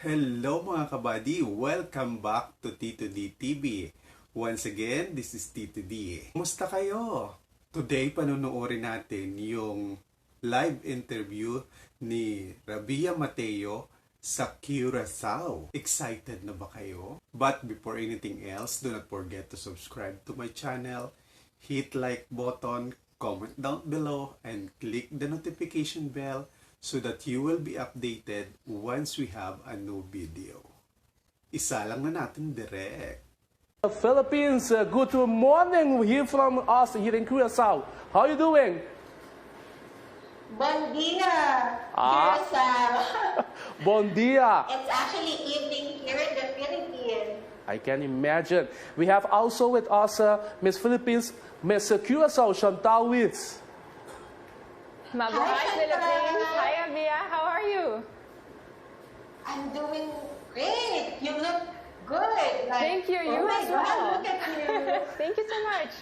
Hello mga kabady! Welcome back to Tito D TV. Once again, this is Tito D. Kumusta kayo? Today, panunuorin natin yung live interview ni Rabiya Mateo sa Curacao. Excited na ba kayo? But before anything else, do not forget to subscribe to my channel, hit like button, comment down below, and click the notification bell so that you will be updated once we have a new video. Isa lang na natin direct. Philippines, good morning here from us here in Curacao. How are you doing? Bon dia, Curacao. Bon dia. It's actually evening here in the Philippines. I can imagine. We have also with us Miss Philippines, Miss Curacao, Chantal Witz. Mabuhay Philippines! Hi, Rabiya! How are you? I'm doing great. You look good. Thank you. You oh my as God, well. look at you. Thank you so much.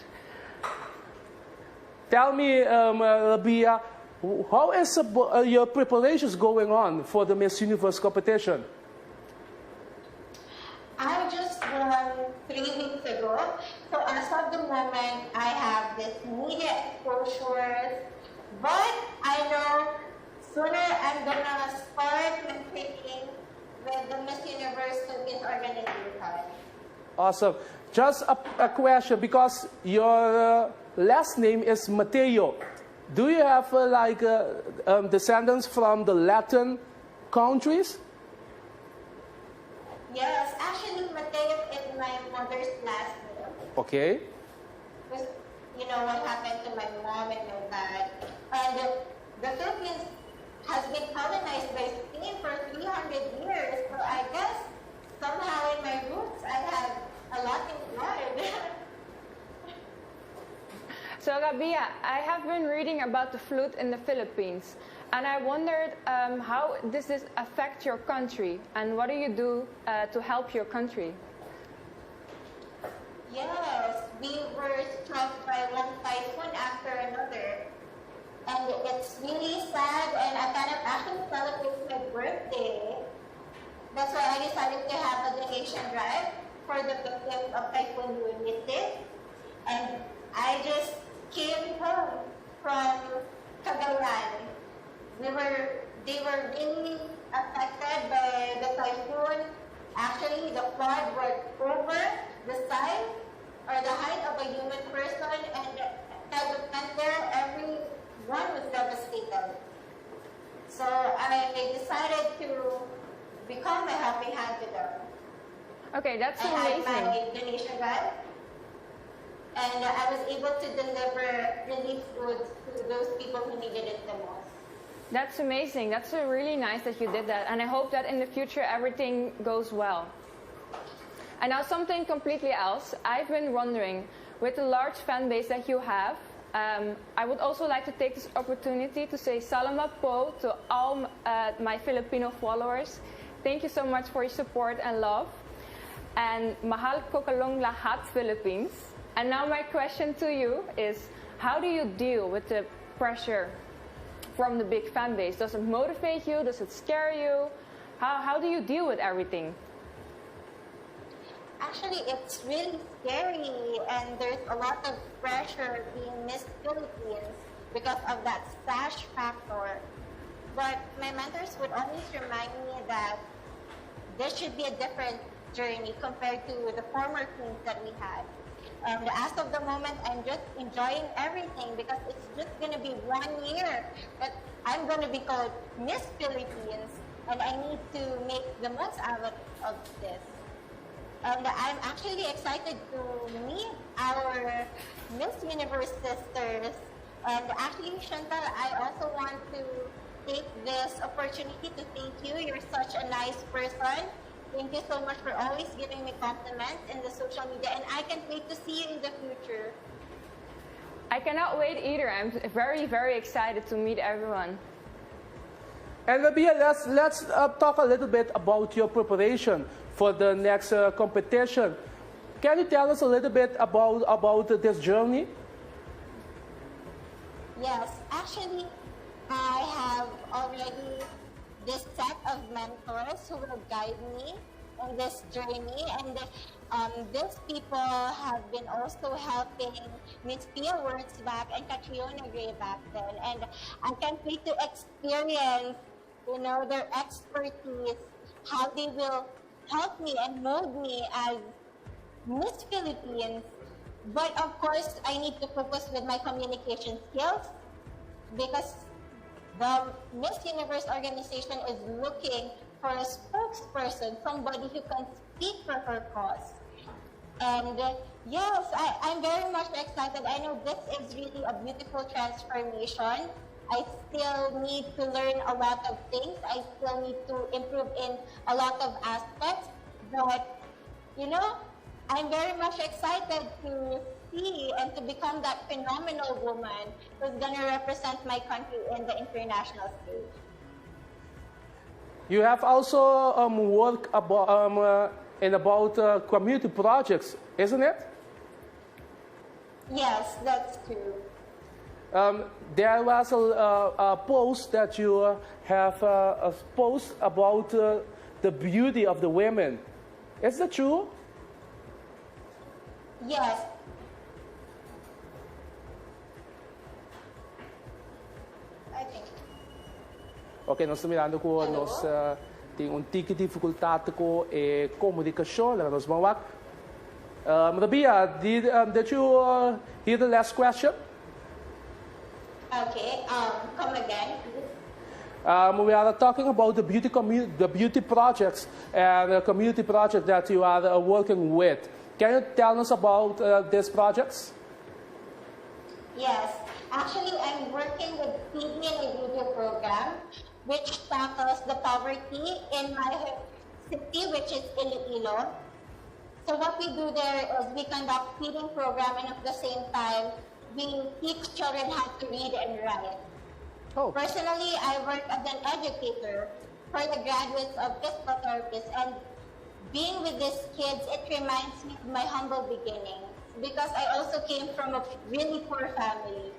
Tell me, Rabiya, how is your preparations going on for the Miss Universe competition? I just won 3 weeks ago. So as of the moment, I have this media exposure. But I know sooner I'm gonna start competing with the Miss Universe Philippines organization. Awesome. Just a question, because your last name is Mateo. Do you have descendants from the Latin countries? Yes, actually Mateo is my mother's last name. Okay. Because, you know what happened to my mom and my dad. And the Philippines has been colonized by Spain for 300 years. So I guess somehow in my roots I have a Latin blood. So, Rabiya, I have been reading about the flute in the Philippines, and I wondered how does this affect your country, and what do you do to help your country? Yes, we were struck by one typhoon after another. And it's really sad, and I kind of actually celebrate my birthday. That's why I decided to have a donation drive for the victims of Typhoon Universe. And I just came home from Cagayan. They were really affected by the typhoon. Actually, the flood was over the size or the height of a human person, and I went there, everyone was devastated. So I decided to become a helping hand to them. Okay, that's I had amazing. my donation drive, and I was able to deliver relief goods to those people who needed it the most. That's amazing. That's really nice that you did that, and I hope that in the future everything goes well. And now something completely else. I've been wondering, with the large fan base that you have, I would also like to take this opportunity to say salamat po to all my Filipino followers. Thank you so much for your support and love. And mahal ko kalong lahat Philippines. And now my question to you is, how do you deal with the pressure from the big fan base? Does it motivate you? Does it scare you? How do you deal with everything? Actually, it's really scary, and there's a lot of pressure being Miss Philippines because of that sash factor. But my mentors would always remind me that this should be a different journey compared to the former queens that we had. And as of the moment, I'm just enjoying everything because it's just going to be 1 year that I'm going to be called Miss Philippines, and I need to make the most out of this. And I'm actually excited to meet our Miss Universe sisters. And actually, Chantal, I also want to take this opportunity to thank you. You're such a nice person. Thank you so much for always giving me compliments in the social media. And I can't wait to see you in the future. I cannot wait either. I'm very, very excited to meet everyone. And Rabiya, let's talk a little bit about your preparation for the next competition. Can you tell us a little bit about this journey? Yes, actually, I have already this set of mentors who will guide me in this journey. And these people have been also helping Miss Pia back and Catriona Gray back then. And I can't wait to experience, their expertise, how they will help me and mold me as Miss Philippines. But of course, I need to focus with my communication skills because the Miss Universe organization is looking for a spokesperson, somebody who can speak for her cause. And yes, I'm very much excited. I know this is really a beautiful transformation. I still need to learn a lot of things. I still need to improve in a lot of aspects. But, I'm very much excited to see and to become that phenomenal woman who's going to represent my country in the international stage. You have also worked about community projects, isn't it? Yes, that's true. There was a post that you have a post about the beauty of the women. Is that true? Yes. I think. Ok, nós estamos mirando com nós tem tique dificuldade com a comunicação, nós vamos lá. Rabiya, did you hear the last question? Okay. Come again. We are talking about the beauty projects and the community project that you are working with. Can you tell us about these projects? Yes. Actually, I'm working with Feed Me in a Video program, which tackles the poverty in my city, which is Iloilo. So what we do there is we conduct feeding program, and at the same time, we teach children how to read and write. Oh. Personally, I work as an educator for the graduates of physical therapists, and being with these kids, it reminds me of my humble beginnings because I also came from a really poor family.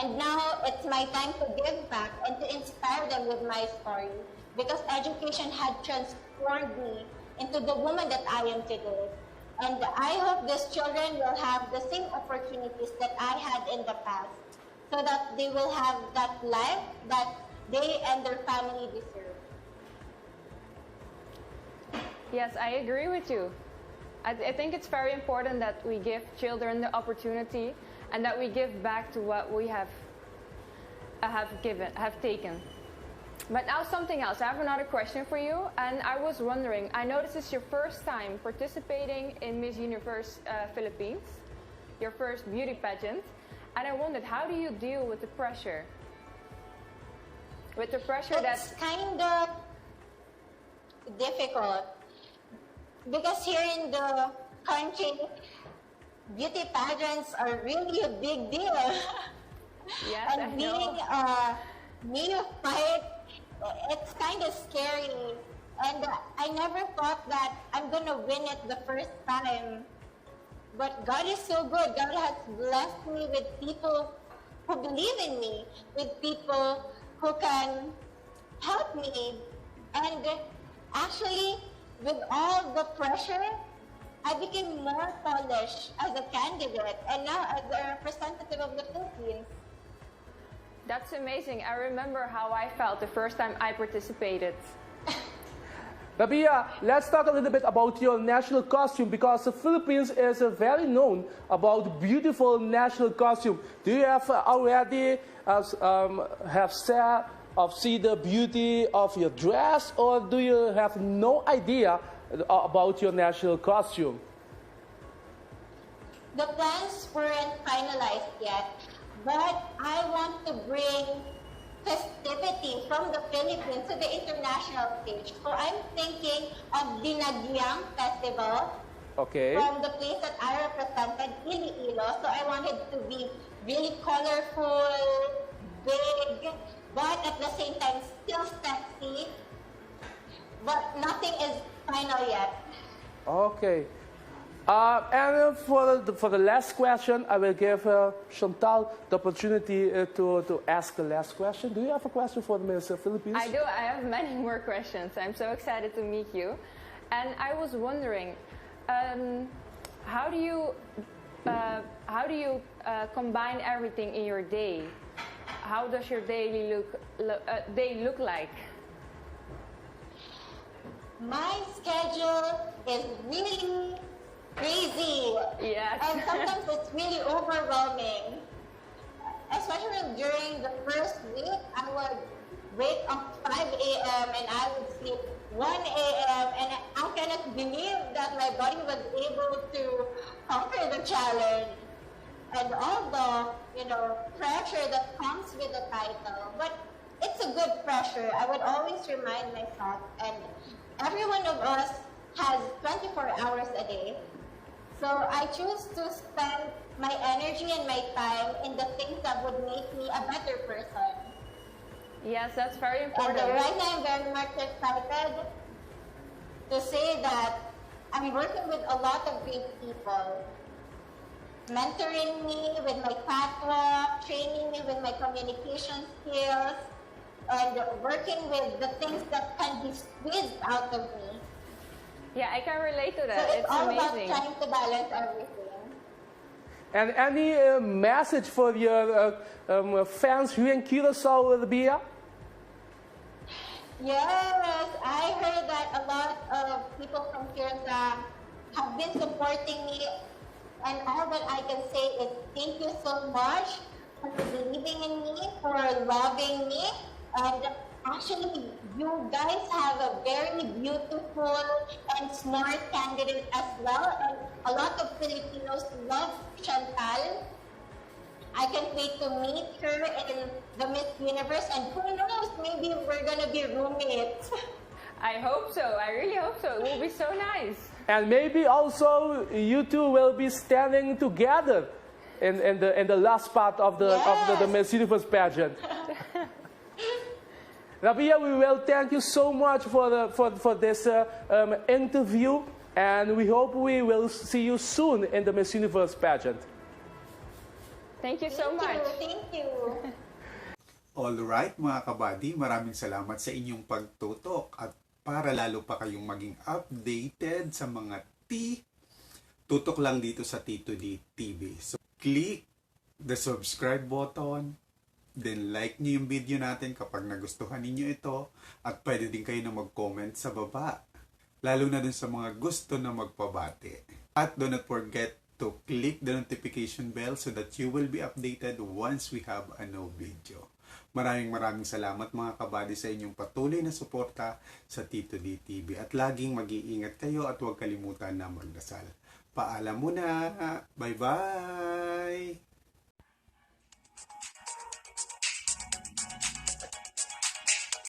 And now it's my time to give back and to inspire them with my story because education had transformed me into the woman that I am today. And I hope these children will have the same opportunities that I had in the past so that they will have that life that they and their family deserve. Yes, I agree with you. I think it's very important that we give children the opportunity and that we give back to what we have taken. But now something else. I have another question for you, and I was wondering. I know this is your first time participating in Miss Universe Philippines, your first beauty pageant, and I wondered, how do you deal with the pressure? With the pressure It's kind of difficult because here in the country, beauty pageants are really a big deal. Yes, and I being know. neophyte, it's kind of scary. And I never thought that I'm going to win it the first time. But God is so good. God has blessed me with people who believe in me, with people who can help me. And actually, with all the pressure, I became more polished as a candidate and now as a representative of the Philippines. That's amazing. I remember how I felt the first time I participated. Rabiya, let's talk a little bit about your national costume because the Philippines is very known about beautiful national costume. Do you have already see the beauty of your dress, or do you have no idea about your national costume? The plans weren't finalized yet, but I want to bring festivity from the Philippines to the international stage. So I'm thinking of Dinagyang Festival. Okay. From the place that I represented, Iloilo. So I wanted to be really colorful, big, but at the same time still sexy. But nothing is final yet. Okay. And for the last question, I will give Chantal the opportunity to ask the last question. Do you have a question for Miss Philippines? I do. I have many more questions. I'm so excited to meet you. And I was wondering, how do you combine everything in your day? How does your day look like? My schedule is really crazy. Yes. And sometimes it's really overwhelming. Especially during the first week, I would wake up 5 a.m. and I would sleep 1 a.m. and I cannot believe that my body was able to conquer the challenge. And all the, pressure that comes with the title. But it's a good pressure. I would always remind myself, and every one of us has 24 hours a day. So I choose to spend my energy and my time in the things that would make me a better person. Yes, that's very And important. right now I'm very much excited to say that I'm working with a lot of great people, mentoring me with my catwalk, training me with my communication skills, and working with the things that can be squeezed out of me. Yeah, I can relate to So that. it's It's all amazing. about trying to balance everything. And any message for your fans here in Curacao, Rabiya? Yes, I heard that a lot of people from Curacao have been supporting me, and all that I can say is thank you so much for believing in me, for loving me, and actually you guys have a very beautiful and smart candidate as well, and a lot of Filipinos love Chantal. I can't wait to meet her in the Miss Universe, and who knows, maybe we're gonna be roommates. I hope so. I really hope so. It will be so nice. And maybe also you two will be standing together in the last part of the Yes. Miss Universe pageant. Rabiya, we will thank you so much for this interview, and we hope we will see you soon in the Miss Universe pageant. Thank you so much. Thank you. Alright mga kabady, maraming salamat sa inyong pagtutok at para lalo pa kayong maging updated sa mga tutok lang dito sa Tito D TV. So click the subscribe button, then like nyo yung video natin kapag nagustuhan ninyo ito, at pwede din kayo na mag-comment sa baba, lalo na dun sa mga gusto na magpabati. At do not forget to click the notification bell so that you will be updated once we have a new video. Maraming salamat mga kabady sa inyong patuloy na suporta sa Tito D TV, at laging mag-iingat kayo at huwag kalimutan na magdasal. Paalam muna! Bye-bye!